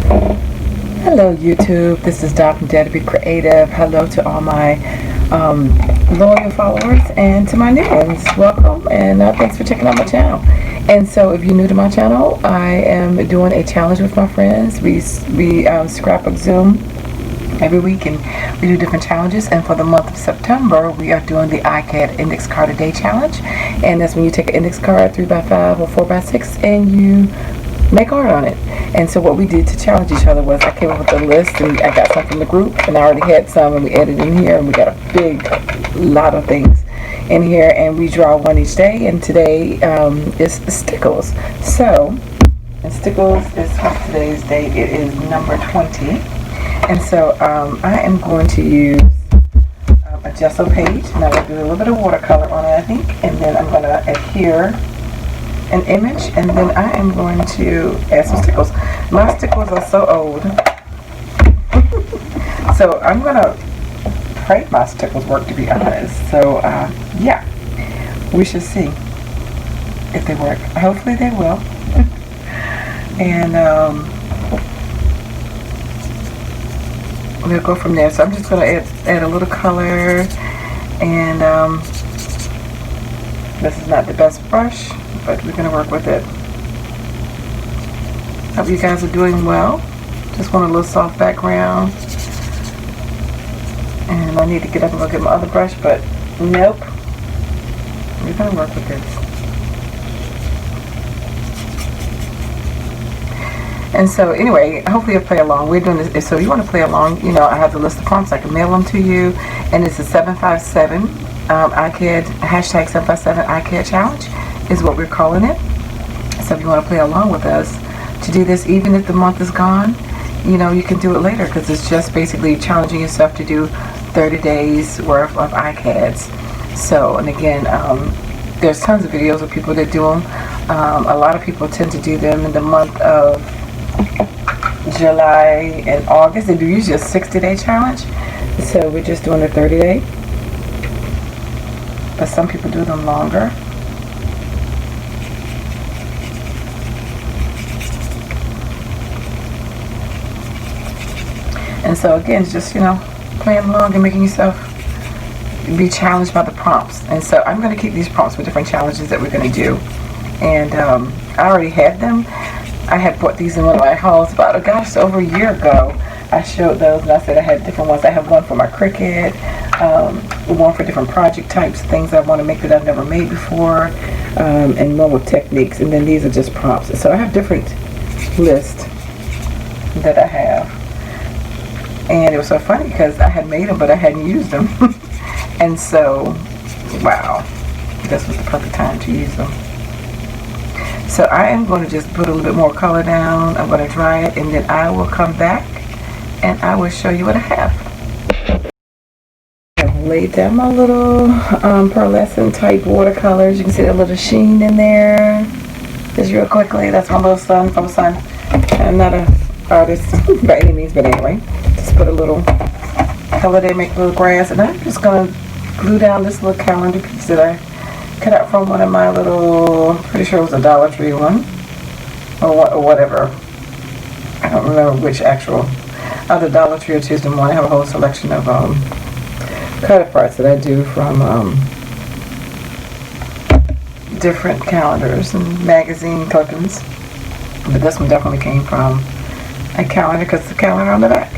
Hello YouTube, this is Doc from DaretoBeCreative. Hello to all my loyal followers and to my new ones. Welcome and thanks for checking out my channel. And so if you're new to my channel, I am doing a challenge with my friends. We scrapbook Zoom every week and we do different challenges, and for the month of September we are doing the ICAD index card a day challenge, and that's when you take an index card 3x5 or 4x6 and you make art on it. And so what we did to challenge each other was I came up with a list, and I got some from the group and I already had some, and we added in here, and we got a big lot of things in here, and we draw one each day, and today is Stickles. So, and Stickles is what's today's date. It is number 20. And so I am going to use a gesso page, and I'm going to do a little bit of watercolor on it, I think, and then I'm going to adhere an image, and then I am going to add some stickles. My stickles are so old, so I'm going to pray my stickles work, to be honest. So yeah, we should see if they work. Hopefully they will. And we'll go from there. So I'm just going to add a little color, and this is not the best brush, but we're going to work with it. Hope you guys are doing well. Just want a little soft background, and I need to get up and look at my other brush, but nope, we're going to work with this. And so anyway, hopefully you'll play along. We're doing this, so you want to play along, you know, I have the list of prompts. I can mail them to you, and it's a 757 ICAD, hashtag 757 ICAD challenge is what we're calling it. So if you want to play along with us to do this, even if the month is gone, you know, you can do it later, because it's just basically challenging yourself to do 30 days worth of ICADs. So, and again, there's tons of videos of people that do them. A lot of people tend to do them in the month of July and August. They do usually a 60-day challenge, so we're just doing a 30-day, but some people do them longer. And so again, it's just, you know, playing along and making yourself be challenged by the prompts. And so I'm going to keep these prompts with different challenges that we're going to do. And I already had them. I had bought these in one of my hauls about, gosh, over a year ago. I showed those, and I said I had different ones. I have one for my Cricut, one for different project types, things I want to make that I've never made before, and one with techniques. And then these are just prompts. So I have different lists that I have. And it was so funny because I had made them, but I hadn't used them. And so, wow, this was the perfect time to use them. So I am going to just put a little bit more color down. I'm going to dry it, and then I will come back and I will show you what I have. I've laid down my little pearlescent type watercolors. You can see that little sheen in there. Just real quickly, that's my little son. Oh, son. I'm not an artist by any means, but anyway. Just put a little color there, make a little grass, and I'm just going to glue down this little calendar piece that I cut out from one of my little, pretty sure it was a Dollar Tree one, or whatever. I don't remember which actual, either Dollar Tree or Tuesday Morning. I have a whole selection of cut parts that I do from different calendars and magazine clippings. But this one definitely came from a calendar, because it's a calendar on the back.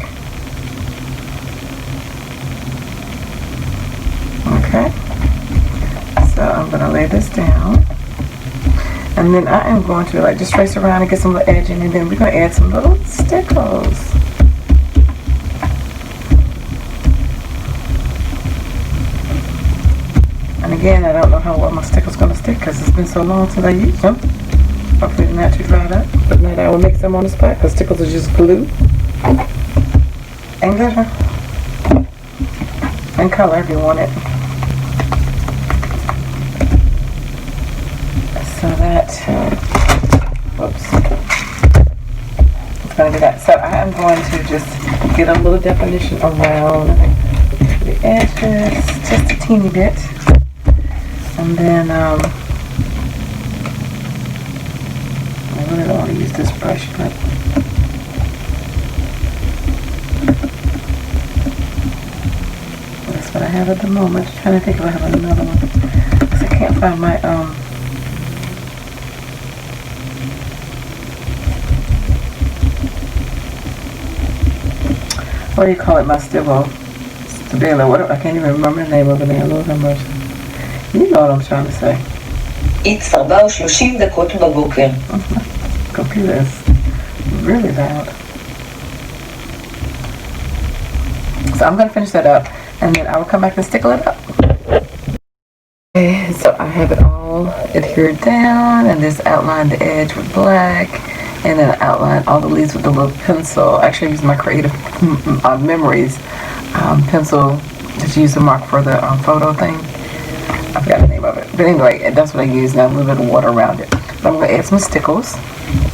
Okay, so I'm going to lay this down, and then I am going to like just trace around and get some little edging, and then we're going to add some little stickles. And again, I don't know how well my stickles going to stick, because it's been so long since I used them. Hopefully they're not too dried up, but then I will mix them on the spot, because stickles are just glue and glitter and color if you want it. So that, whoops, it's going to do that. So I am going to just get a little definition around the edges, just a teeny bit, and then I really don't want to use this brush, but have at the moment. Just trying to think if I have another one. Because I can't find my, what do you call it? My Stabilo. What? I can't even remember the name of it now. Lord have mercy. You know what I'm trying to say. X 34 דקות בבוקר. Computer is really loud. So I'm going to finish that up, and then I will come back and stickle it up. Okay, so I have it all adhered down, and just outline the edge with black, and then outline all the leaves with a little pencil. Actually, I use my Creative Memories pencil that you use to mark for the photo thing. I forgot the name of it. But anyway, that's what I use now, a little bit of water around it. So I'm going to add some Stickles.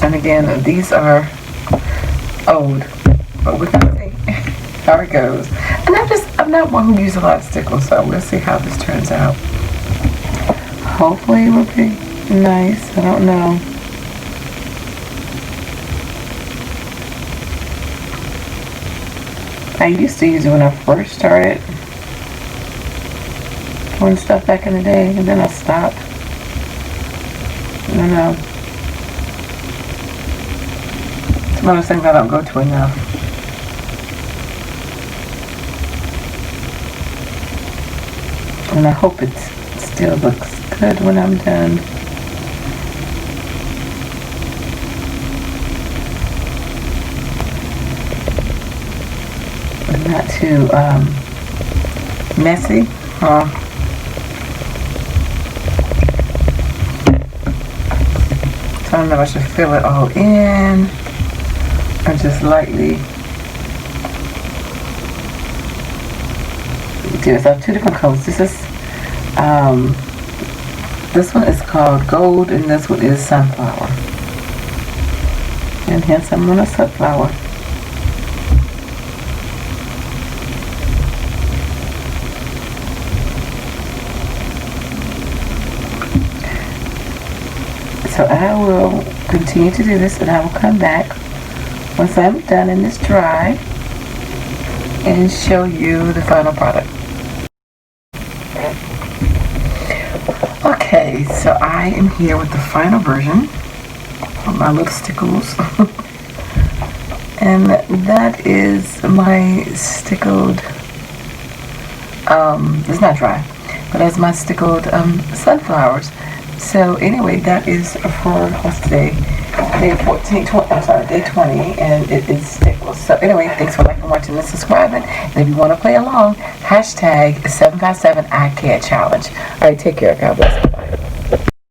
And again, these are old, but we're going to see how it goes. And I'm not one who uses a lot of Stickles, so we'll see how this turns out. Hopefully it will be nice. I don't know. I used to use it when I first started doing stuff back in the day, and then I stopped. I don't know. It's one of those things I don't go to enough. And I hope it still looks good when I'm done. But not too messy. So I don't know if I should fill it all in or just lightly do this. I have two different colors. This one is called Gold, and this one is Sunflower. And hence I'm on a sunflower. So I will continue to do this, and I will come back once I'm done and it's dry and show you the final product. Okay, so I am here with the final version of my little Stickles. And that is my stickled, it's not dry, but that's my stickled sunflowers. So anyway, that is for, what's today? Day 14, 20, I'm sorry, day 20, and it is Stickles. So anyway, thanks for liking, watching, and subscribing. And if you want to play along, hashtag 757 ICAD challenge. All right, take care. God bless. Bye.